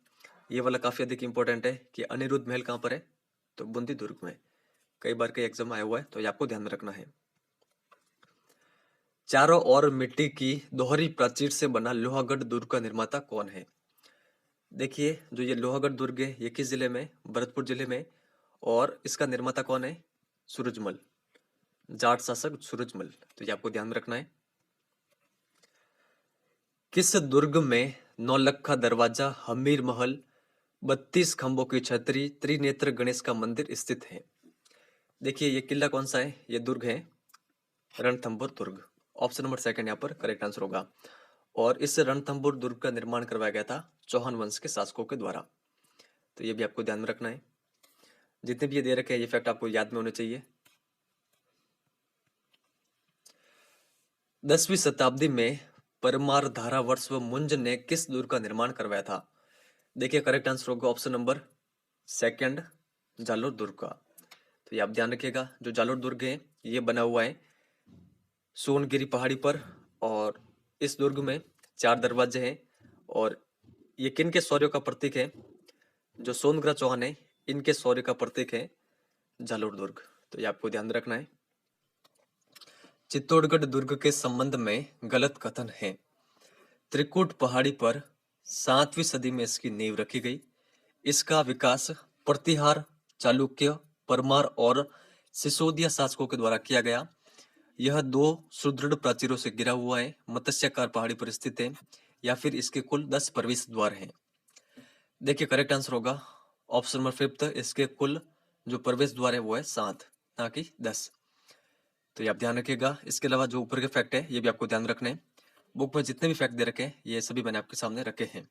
ये वाला काफी अधिक इंपॉर्टेंट है कि अनिरुद्ध महल कहाँ पर है? तो बूंदी दुर्ग में। कई बार कई एग्जाम आया हुआ है तो ये आपको ध्यान में रखना है। चारों ओर मिट्टी की दोहरी प्राचीर से बना लोहागढ़ दुर्ग का निर्माता कौन है? देखिए जो ये लोहागढ़ दुर्ग है ये किस जिले में? भरतपुर जिले में। और इसका निर्माता कौन है? सूरजमल, जाट शासक सूरजमल। तो ये आपको ध्यान में रखना है। किस दुर्ग में नौलखा दरवाजा, हमीर महल, 32 खंभों की छतरी, त्रिनेत्र गणेश का मंदिर स्थित है? देखिए ये किला कौन सा है? ये दुर्ग है रणथंभौर दुर्ग। ऑप्शन नंबर 2 यहाँ पर करेक्ट आंसर होगा। और इस रणथंभौर दुर्ग का निर्माण करवाया गया था चौहान वंश के शासकों के द्वारा। तो ये भी आपको ध्यान में रखना है। जितने भी ये दे रखे हैं ये फैक्ट आपको याद में होने चाहिए। 10वीं शताब्दी में परमार, धारावर्ष व मुंज ने किस दुर्ग का निर्माण करवाया था? देखिए करेक्ट आंसर होगा ऑप्शन नंबर 2 जालोर दुर्ग का। तो ये आप ध्यान रखिएगा। जो जालोर दुर्ग है ये बना हुआ है सोनगिरी पहाड़ी पर। और इस दुर्ग में 4 दरवाजे हैं। और ये किन के शौर्य का प्रतीक है? जो सोनग्रा चौहान है इनके शौर्य का प्रतीक है जालोर दुर्ग। तो ये आपको ध्यान रखना है। चित्तौड़गढ़ दुर्ग के संबंध में गलत कथन है। त्रिकुट पहाड़ी पर 7वीं सदी में इसकी नींव रखी गई। इसका विकास प्रतिहार, चालुक्य, परमार और सिसोदिया शासकों के द्वारा किया गया। यह 2 सुदृढ़ प्राचीरों से घिरा हुआ है, मत्स्यकार पहाड़ी पर स्थित है, या फिर इसके कुल 10 प्रवेश द्वार हैं? देखिए करेक्ट आंसर होगा ऑप्शन नंबर 5। इसके कुल जो प्रवेश द्वार है वो है 7 ना कि 10। तो ये आप ध्यान रखिएगा। इसके अलावा जो ऊपर के फैक्ट है ये भी आपको ध्यान रखने हैं। बुक में जितने भी फैक्ट दे रखे हैं ये सभी मैंने आपके सामने रखे हैं।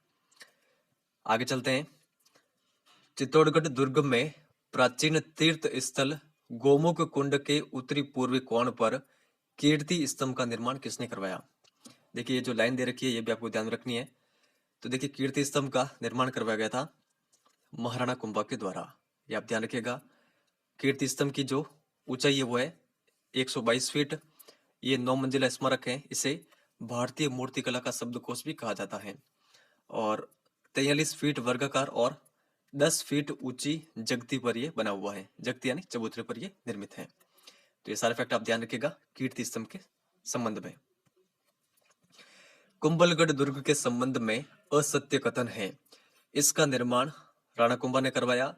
आगे चलते हैं। चित्तौड़गढ़ दुर्ग में प्राचीन तीर्थ स्थल गोमुख कुंड के उत्तरी पूर्वी कोण पर कीर्ति स्तंभ का निर्माण किसने करवाया? देखिए ये जो लाइन दे रखी है ये भी आपको ध्यान रखनी है। तो देखिए कीर्ति स्तंभ का निर्माण करवाया गया था महाराणा कुंभा के द्वारा। ये आप ध्यान रखिएगा। कीर्ति स्तंभ की जो ऊंचाई है वो है 122 फीट। ये 9 मंजिला स्मारक है। इसे भारतीय मूर्तिकला का शब्दकोश भी कहा जाता है। और 43 फीट वर्गाकार और 10 फीट ऊंची जगती पर ये बना हुआ है। जगती यानी चबूतरे पर ये निर्मित है। तो ये सारे फैक्ट आप ध्यान रखिएगा कीर्ति स्तंभ के संबंध में। कुंभलगढ़ दुर्ग के संबंध में असत्य कथन है। इसका निर्माण राणा कुंभा ने करवाया।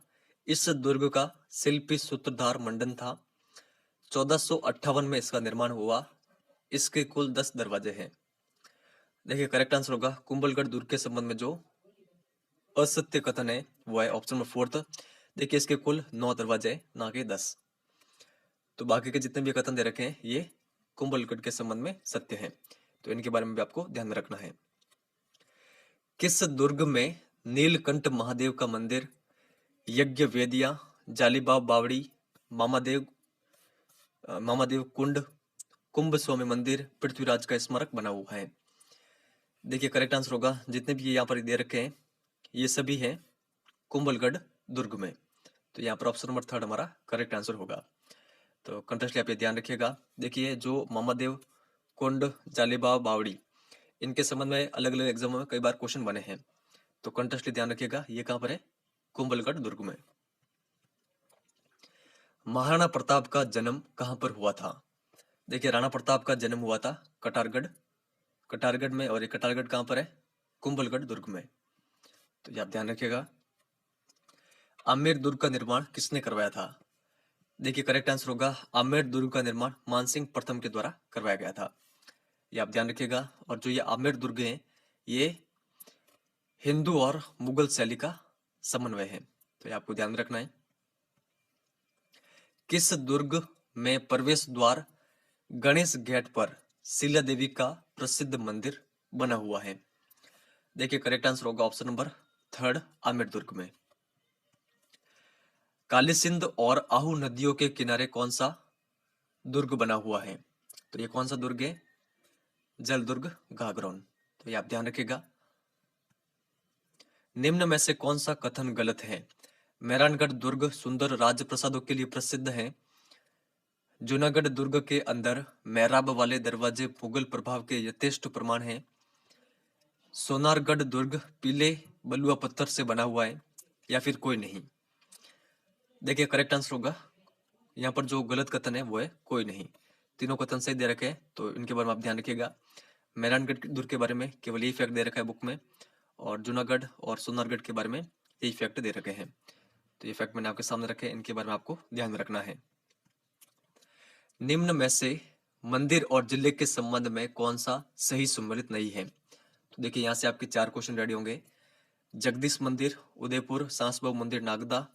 इस दुर्ग का शिल्पी सूत्रधार मंडन था। 1458 में इसका निर्माण हुआ। इसके कुल 10 दरवाजे हैं। देखिए करेक्ट आंसर होगा कुंभलगढ़ दुर्ग के संबंध में जो असत्य कथन है वो है ऑप्शन नंबर 4। देखिए इसके कुल 9 दरवाजे हैं ना कि 10। तो बाकी के जितने भी कथन दे रखे हैं ये कुंभलगढ़ के संबंध में सत्य है। तो इनके बारे में भी आपको ध्यान रखना है। किस दुर्ग में नीलकंठ महादेव का मंदिर यज्ञ वेदिया, जालीबाग बावड़ी, मामादेव मामादेव कुंड, कुंभ स्वामी मंदिर, पृथ्वीराज का स्मारक बना हुआ है। देखिए करेक्ट आंसर होगा, जितने भी यहाँ पर दे रखे हैं ये सभी हैं कुंभलगढ़ दुर्ग में। तो यहाँ पर ऑप्शन नंबर थर्ड हमारा करेक्ट आंसर होगा। तो कंटेस्टली आप ये ध्यान रखिएगा। देखिए जो मामादेव कुंड, जालीबाग बावड़ी, इनके संबंध में अलग अलग एग्जामों में कई बार क्वेश्चन बने हैं। तो कंटेस्टली ध्यान रखिएगा, ये कहाँ पर है? कुंभलगढ़ दुर्ग में। महाराणा प्रताप का जन्म कहाँ पर हुआ था? देखिए राणा प्रताप का जन्म हुआ था कटारगढ़ में, और ये कटारगढ़ कहाँ पर है? कुंभलगढ़ दुर्ग में। तो ये आप ध्यान रखिएगा। आमेर दुर्ग का निर्माण किसने करवाया था? देखिए करेक्ट आंसर होगा, आमेर दुर्ग का निर्माण मानसिंह प्रथम के द्वारा करवाया गया था। ये आप ध्यान रखिएगा। और जो ये आमेर दुर्ग है ये हिंदू और मुगल शैली का समन्वय है, तो ये आपको ध्यान रखना है। किस दुर्ग में प्रवेश द्वार गणेश गेट पर शीला देवी का प्रसिद्ध मंदिर बना हुआ है? देखिए करेक्ट आंसर होगा ऑप्शन नंबर थर्ड, आमेर दुर्ग में। काली सिंध और आहू नदियों के किनारे कौन सा दुर्ग बना हुआ है? तो ये कौन सा दुर्ग है? जल दुर्ग घाघरौन। तो ये आप ध्यान रखिएगा। निम्न में से कौन सा कथन गलत है? मेहरानगढ़ दुर्ग सुंदर राजप्रसादों के लिए प्रसिद्ध है। जूनागढ़ दुर्ग के अंदर मेहराब वाले दरवाजे मुगल प्रभाव के यथेष्ट प्रमाण हैं। सोनारगढ़ दुर्ग पीले बलुआ पत्थर से बना हुआ है, या फिर कोई नहीं। देखिए करेक्ट आंसर होगा, यहाँ पर जो गलत कथन है वो है कोई नहीं। तीनों कथन सही दे रखे हैं, तो इनके बारे में आप ध्यान रखिएगा। मेहरानगढ़ दुर्ग के बारे में केवल यही फैक्ट दे रखा है बुक में, और जूनागढ़ और सोनारगढ़ के बारे में यही फैक्ट दे रखे हैं। तो ये फैक्ट मैंने आपके सामने रखे हैं, इनके बारे में आपको ध्यान में रखना है। निम्न में से मंदिर और जिले के संबंध में कौन सा सही सम्मिलित नहीं है? तो देखिए यहाँ से आपके 4 क्वेश्चन रेडी होंगे। जगदीश मंदिर उदयपुर, सांस बाबू मंदिर नागदा,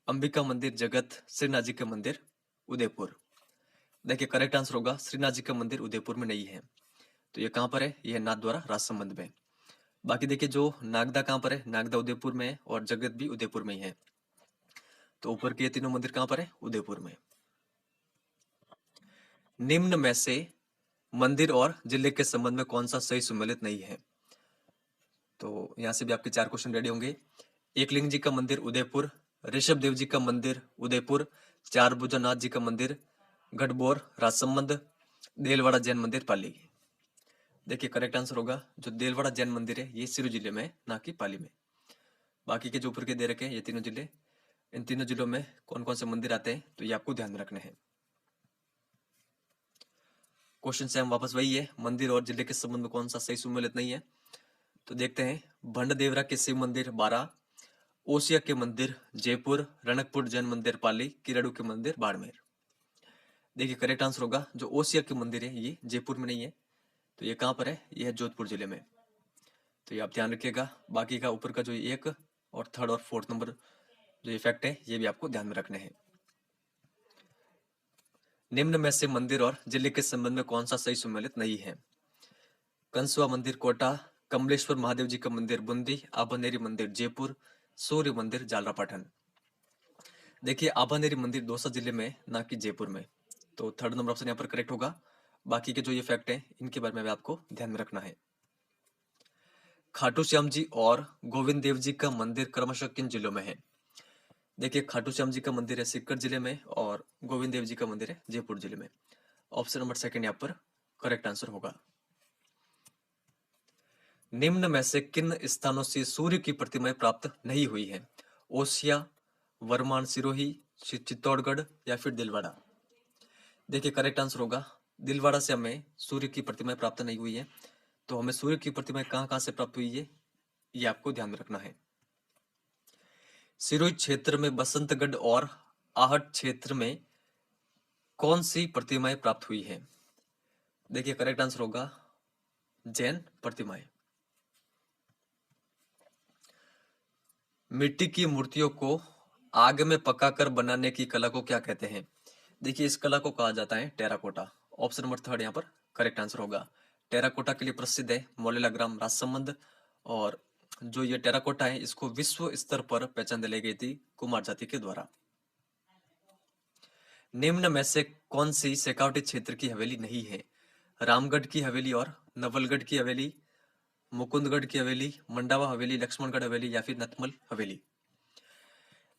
अंबिका मंदिर जगत, श्रीनाथ जी का मंदिर उदयपुर। देखिए करेक्ट आंसर होगा, श्रीनाथ जी का मंदिर उदयपुर में नहीं है। तो ये कहाँ पर है? ये है नाथ द्वारा राजसमंद में। बाकी देखिए जो नागदा कहाँ पर है? नागदा उदयपुर में है, और जगत भी उदयपुर में ही है। तो ऊपर के ये तीनों मंदिर कहाँ पर है? उदयपुर में। निम्न में से मंदिर और जिले के संबंध में कौन सा सही सम्मिलित नहीं है? तो यहाँ से भी आपके 4 क्वेश्चन रेडी होंगे। एकलिंग जी का मंदिर उदयपुर, ऋषभ देव जी का मंदिर उदयपुर, चार भुजानाथ जी का मंदिर गढ़बोर राजसमंद, देलवाड़ा जैन मंदिर पाली। देखिए करेक्ट आंसर होगा, जो देलवाड़ा जैन मंदिर है ये सिरू जिले में है, ना कि पाली में। बाकी के जो ऊपर के दे रखे हैं ये तीनों जिले, इन तीनों जिलों में कौन कौन से मंदिर आते हैं तो ये आपको ध्यान में रखने हैं। क्वेश्चन से हम वापस वही है, मंदिर और जिले के संबंध में कौन सा सही सुमेलित नहीं है। तो देखते हैं, भंड देवरा के शिव मंदिर 12, ओसिया के मंदिर जयपुर, रणकपुर जैन मंदिर पाली, किराड़ू के मंदिर बाड़मेर। देखिए करेक्ट आंसर होगा, जो ओसिया के मंदिर है ये जयपुर में नहीं है, तो ये कहाँ पर है? ये है जोधपुर जिले में। तो ये आप ध्यान रखिएगा। बाकी का ऊपर का जो एक और थर्ड और फोर्थ नंबर जो इफेक्ट है ये भी आपको ध्यान में रखने हैं। निम्न में से मंदिर और जिले के संबंध में कौन सा सही सुमेलित नहीं है? कंसुआ मंदिर कोटा, कमलेश्वर महादेव जी का मंदिर बूंदी, आभानेरी मंदिर जयपुर, सूर्य मंदिर जालरापाटन। देखिए आभानेरी मंदिर दौसा जिले में, ना कि जयपुर में। तो थर्ड नंबर ऑप्शन यहाँ पर करेक्ट होगा। बाकी के जो ये फैक्ट है इनके बारे में भी आपको ध्यान में रखना है। खाटू श्याम जी और गोविंद देव जी का मंदिर क्रमशः किन जिलों में है? देखिए खाटू श्याम जी का मंदिर है सीकर जिले में, और गोविंद देव जी का मंदिर है जयपुर जिले में। ऑप्शन नंबर सेकंड यहाँ पर करेक्ट आंसर होगा। निम्न में से किन स्थानों से सूर्य की प्रतिमाएं प्राप्त नहीं हुई है? ओसिया, वरमान सिरोही, चित्तौड़गढ़ या फिर दिलवाड़ा। देखिए करेक्ट आंसर होगा, दिलवाड़ा से हमें सूर्य की प्रतिमाएं प्राप्त नहीं हुई है। तो हमें सूर्य की प्रतिमाएं कहाँ कहाँ से प्राप्त हुई है ये आपको ध्यान में रखना है। सिरोही क्षेत्र में बसंतगढ़ और आहट क्षेत्र में कौन सी प्रतिमाएं प्राप्त हुई है? देखिए करेक्ट आंसर होगा जैन प्रतिमाएं। मिट्टी की मूर्तियों को आग में पकाकर बनाने की कला को क्या कहते हैं? देखिए इस कला को कहा जाता है टेराकोटा। ऑप्शन नंबर थर्ड यहाँ पर करेक्ट आंसर होगा। टेराकोटा के लिए प्रसिद्ध है मोलेला ग्राम राजसमंद, और जो ये टेराकोटा है इसको विश्व स्तर पर पहचान दिलाई गई थी कुमार जाति के द्वारा। निम्न में से कौन सी शेखावटी क्षेत्र की हवेली नहीं है? रामगढ़ की हवेली और नवलगढ़ की हवेली, मुकुंदगढ़ की हवेली, मंडावा हवेली, लक्ष्मणगढ़ हवेली या फिर नथमल हवेली।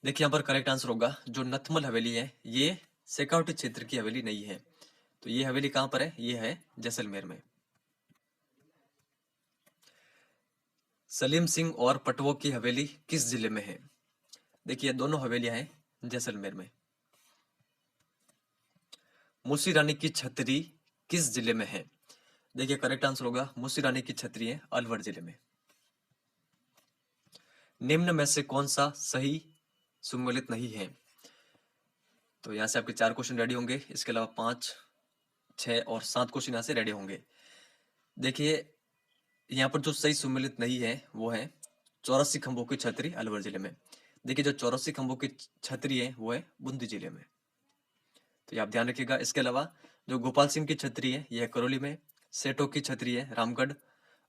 देखिए यहाँ पर करेक्ट आंसर होगा जो नथमल हवेली है ये शेखावटी क्षेत्र की हवेली नहीं है। तो ये हवेली कहां पर है? ये है जैसलमेर में। सलीम सिंह और पटवो की हवेली किस जिले में है? देखिए दोनों हवेलियां हैं जैसलमेर में। मूसी रानी की छतरी किस जिले में है? देखिए करेक्ट आंसर होगा मूसी रानी की छतरी है अलवर जिले में। निम्न में से कौन सा सही सुमेलित नहीं है? तो यहां से आपके 4 क्वेश्चन रेडी होंगे, इसके अलावा 5, 6 और 7 क्वेश्चन यहां से रेडी होंगे। देखिए यहाँ पर जो सही सुमेलित नहीं है वो है 84 खंभों की छतरी अलवर जिले में। देखिए जो 84 खंभों की छतरी है वो है बूंदी जिले में, तो ये आप ध्यान रखिएगा। इसके अलावा जो गोपाल सिंह की छतरी है यह है करौली में, सेठों की छतरी है रामगढ़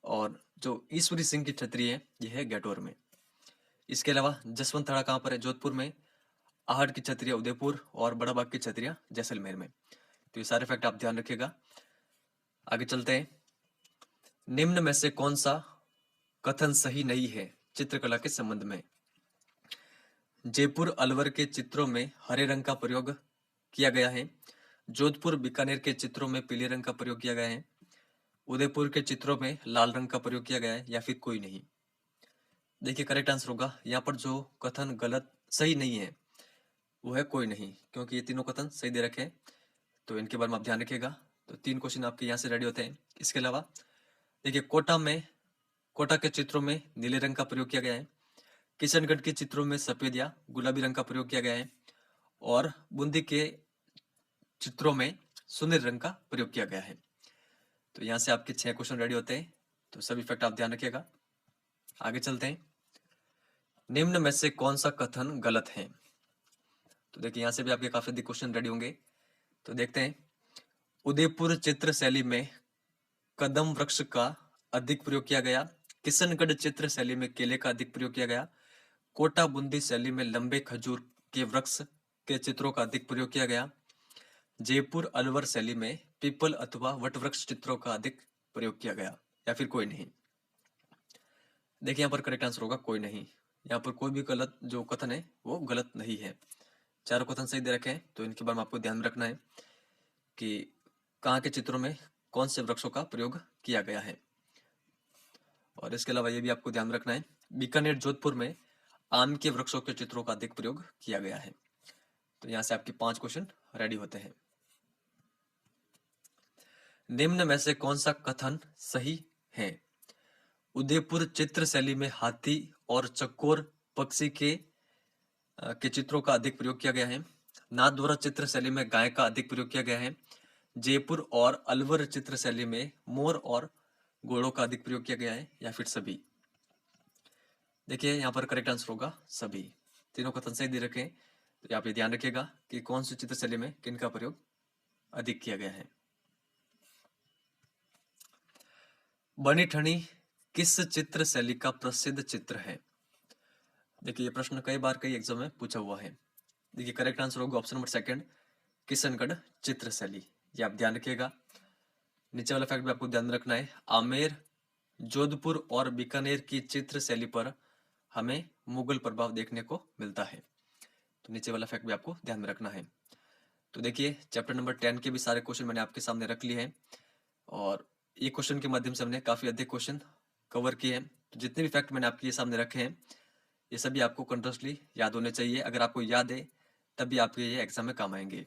और जो ईश्वरी सिंह की छतरी है यह है गैटोर में। इसके अलावा जसवंत थाड़ा कहाँ पर है? जोधपुर में। आहट की छतरिया उदयपुर और बड़ा बाग की छतरिया जैसलमेर में। तो ये सारे फैक्ट आप ध्यान रखिएगा। आगे चलते हैं। निम्न में से कौन सा कथन सही नहीं है चित्रकला के संबंध में? जयपुर अलवर के चित्रों में हरे रंग का प्रयोग किया गया है, जोधपुर बीकानेर के चित्रों में पीले रंग का प्रयोग किया गया है, उदयपुर के चित्रों में लाल रंग का प्रयोग किया गया है या फिर कोई नहीं। देखिए करेक्ट आंसर होगा यहाँ पर जो कथन गलत सही नहीं है वो है कोई नहीं, क्योंकि ये तीनों कथन सही दे रखे हैं, तो इनके बारे में आप ध्यान रखिएगा। तो 3 क्वेश्चन आपके यहाँ से रेडी होते हैं। इसके अलावा देखिए कोटा के चित्रों में नीले रंग का प्रयोग किया गया है, किशनगढ़ के चित्रों में सफेद या गुलाबी रंग का प्रयोग किया गया है और बूंदी के चित्रों में सुनहरे रंग का प्रयोग किया गया है। तो यहाँ से आपके 6 क्वेश्चन रेडी होते हैं, तो सभी फैक्ट आप ध्यान रखिएगा। आगे चलते हैं। निम्न में से कौन सा कथन गलत है? तो देखिए यहाँ से भी आपके काफी अधिक क्वेश्चन रेडी होंगे, तो देखते हैं। उदयपुर चित्र शैली में कदम वृक्ष का अधिक प्रयोग किया गया, किशनगढ़ चित्र शैली में केले का अधिक प्रयोग किया गया, कोटा बूंदी शैली में लंबे खजूर के वृक्ष के चित्रों का अधिक प्रयोग किया गया, जयपुर अलवर शैली में पीपल अथवा वटवृक्ष चित्रों का अधिक प्रयोग किया गया या फिर कोई नहीं। देखिए यहाँ पर करेक्ट आंसर होगा कोई नहीं। यहाँ पर कोई भी गलत जो कथन है वो गलत नहीं है, चारों कथन सही दे रखे हैं। तो इनके बारे में आपको ध्यान रखना है कि कहाँ के चित्रों में कौन से वृक्षों का प्रयोग किया गया है। और इसके अलावा ये भी आपको ध्यान रखना है बीकानेर जोधपुर में आम के वृक्षों के चित्रों का अधिक प्रयोग किया गया है। तो यहाँ से आपके 5 क्वेश्चन रेडी होते हैं। निम्न में से कौन सा कथन सही है? उदयपुर चित्र शैली में हाथी और चकोर पक्षी के चित्रों का अधिक प्रयोग किया गया है, नाथद्वारा चित्र शैली में गाय का अधिक प्रयोग किया गया है, जयपुर और अलवर चित्र शैली में मोर और घोड़ों का अधिक प्रयोग किया गया है या फिर सभी। देखिए यहाँ पर करेक्ट आंसर होगा सभी, तीनों कथन सही दे रखे हैं। तो आप ये ध्यान रखिएगा कि कौन सी चित्र शैली में किन का प्रयोग अधिक किया गया है। बनी ठनी किस चित्र शैली का प्रसिद्ध चित्र है? देखिए ये प्रश्न कई बार कई एग्जाम में पूछा हुआ है। देखिए करेक्ट आंसर होगा ऑप्शन नंबर 2 किशनगढ़ चित्र शैली, ये आप ध्यान रखिएगा। नीचे वाला फैक्ट भी आपको ध्यान रखना है, आमेर जोधपुर और बीकानेर की चित्र शैली पर हमें मुगल प्रभाव देखने को मिलता है। तो नीचे वाला फैक्ट भी आपको ध्यान में रखना है। तो देखिए चैप्टर नंबर 10 के भी सारे क्वेश्चन मैंने आपके सामने रख लिए हैं और ये क्वेश्चन के माध्यम से हमने काफी अधिक क्वेश्चन कवर किए हैं। तो जितने भी फैक्ट मैंने आपके सामने रखे हैं ये सभी आपको कंटिन्यूसली याद होने चाहिए। अगर आपको याद है तभी आपके ये एग्जाम में काम आएंगे,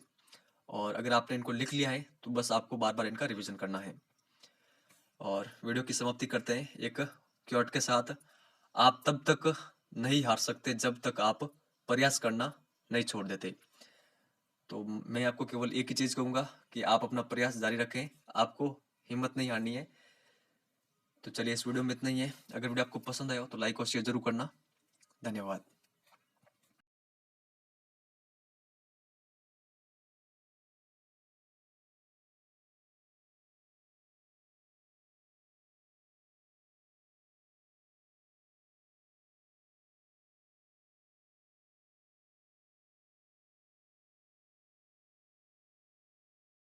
और अगर आपने इनको लिख लिया है तो बस आपको बार बार इनका रिवीजन करना है। और वीडियो की समाप्ति करते हैं एक क्योट के साथ। आप तब तक नहीं हार सकते जब तक आप प्रयास करना नहीं छोड़ देते। तो मैं आपको केवल एक ही चीज कहूंगा कि आप अपना प्रयास जारी रखें, आपको हिम्मत नहीं हारनी है। तो चलिए इस वीडियो में इतना ही है। अगर वीडियो आपको पसंद आया हो तो लाइक और शेयर जरूर करना। धन्यवाद।